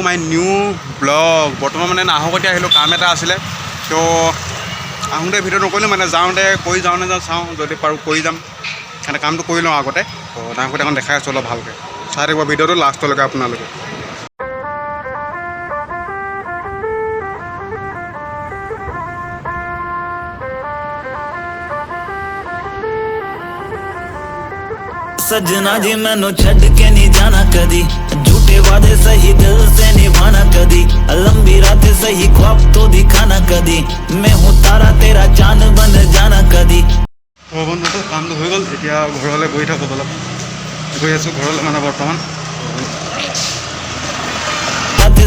my new blog বৰ্তমান মানে নাহকতে আহিলোঁ কাম এটা আছিলে তো আহোঁতে ভিডিঅ' নকৰিলোঁ মানে যাওঁতে কৰি যাওঁ নে যাওঁ চাওঁ যদি পাৰোঁ কৰি যাম মানে কামটো কৰি লওঁ আগতে তো নাহকতে এখন দেখাই আছোঁ অলপ ভালকৈ চাই থাকিব ভিডিঅ'টো লাষ্টলৈকে আপোনালোকে सजना जी मैनू छड़ के नहीं जाना कदी झूठे वादे सही दिल से निभाना कदी लंबी रात सही ख्वाब तो दिखाना कदी मैं हूँ तारा तेरा चांद बन जाना कदी বন্ধুটো কামটো হৈ গ'ল এতিয়া ঘৰলৈ গৈ থাকোঁ অলপ গৈ আছোঁ ঘৰলৈ মানে বৰ্তমান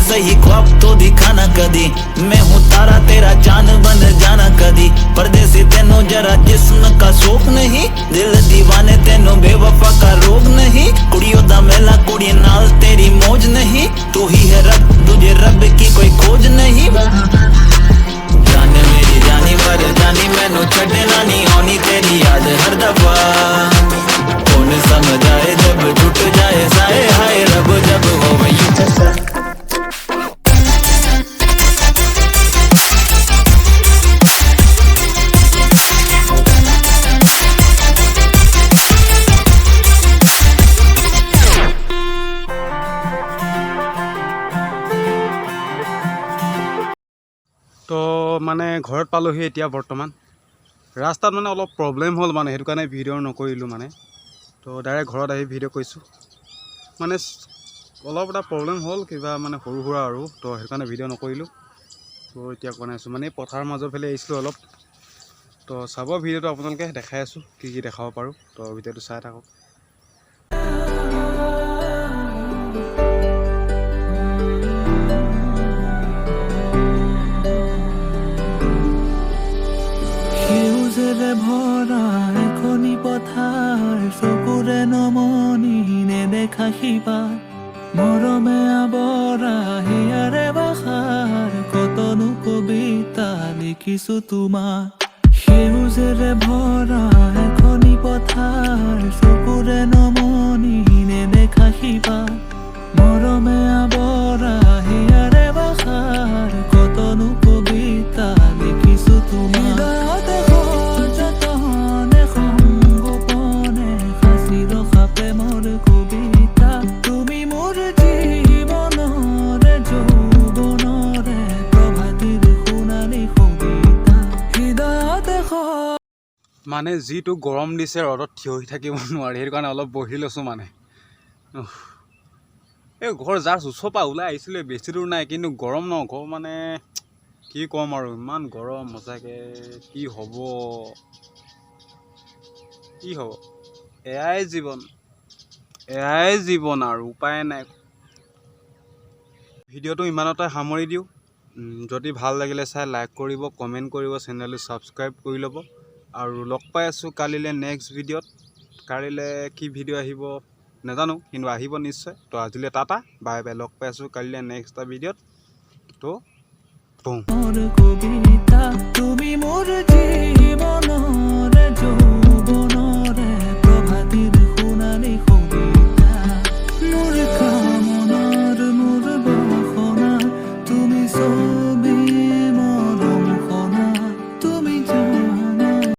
सही ख्वाब तो दिखाना कदी मैं हूँ तारा तेरा चांद बन जाना कदी परदेसी तेनों जरा जिस्म का शौक नहीं दिल दीवाने तेनों बेवफा का रोग नहीं कुड़ियों दा मेला कुड़ी नाल तेरी मौज नहीं तू ही है रब तुझे रब की कोई खोज नहीं जान मेरी जानी पर जानी मैनू छड़ना नहीं आनी तेरी याद हर दफा कौन समझ आए जब टूट जाए साए हाय रब जब हो वही তো মানে ঘৰত পালোহি এতিয়া বৰ্তমান ৰাস্তাত মানে অলপ প্ৰব্লেম হ'ল মানে সেইটো কাৰণে ভিডিঅ' নকৰিলোঁ মানে তো ডাইৰেক্ট ঘৰত আহি ভিডিঅ' কৰিছোঁ মানে অলপ এটা প্ৰব্লেম হ'ল কিবা মানে সৰু সুৰা আৰু তো সেইটো কাৰণে ভিডিঅ' নকৰিলোঁ তো এতিয়া বনাইছোঁ মানে পথাৰৰ মাজৰ ফালে আহিছিলোঁ অলপ তো চাব ভিডিঅ'টো আপোনালোকে দেখাই আছোঁ কি কি দেখাব পাৰোঁ তো ভিডিঅ'টো চাই থাকক ভৰা এখনি পথাৰ চকুৰে নমনি নেদেখা শিপা মৰমে আৱৰা হিয়াৰে বাখাৰ কতনো কবিতা লিখিছো তোমাৰ সেউজেৰে ভৰা এখনি পথাৰ চকুৰে নমনি নেদেখা শিপা মৰমে আৱৰা হিয়াৰে বাখাৰ কতনো কবিতা লিখিছো তোমাৰ মানে যিটো গৰম দিছে ৰ'দত থিয় হৈ থাকিব নোৱাৰি সেইটো কাৰণে অলপ বহি লৈছোঁ মানে এই ঘৰ যাৰ ওচৰৰ পৰা ওলাই আহিছিলে বেছি দূৰ নাই কিন্তু গৰম ন ঘৰ মানে কি ক'ম আৰু ইমান গৰম সঁচাকৈ কি হ'ব এয়াই জীৱন আৰু উপায় নাই ভিডিঅ'টো ইমানতে সামৰি দিওঁ যদি ভাল লাগিলে চাই লাইক কৰিব কমেণ্ট কৰিব চেনেলটো ছাবস্ক্ৰাইব কৰি ল'ব আৰু লগ পাই আছোঁ কালিলৈ নেক্সট ভিডিঅ'ত কালিলৈ কি ভিডিঅ' আহিব নাজানো কিন্তু আহিব নিশ্চয় তো আজিলৈ টাটা বাই বাই লগ পাই আছোঁ কালিলৈ নেক্সট এটা ভিডিঅ'ত তো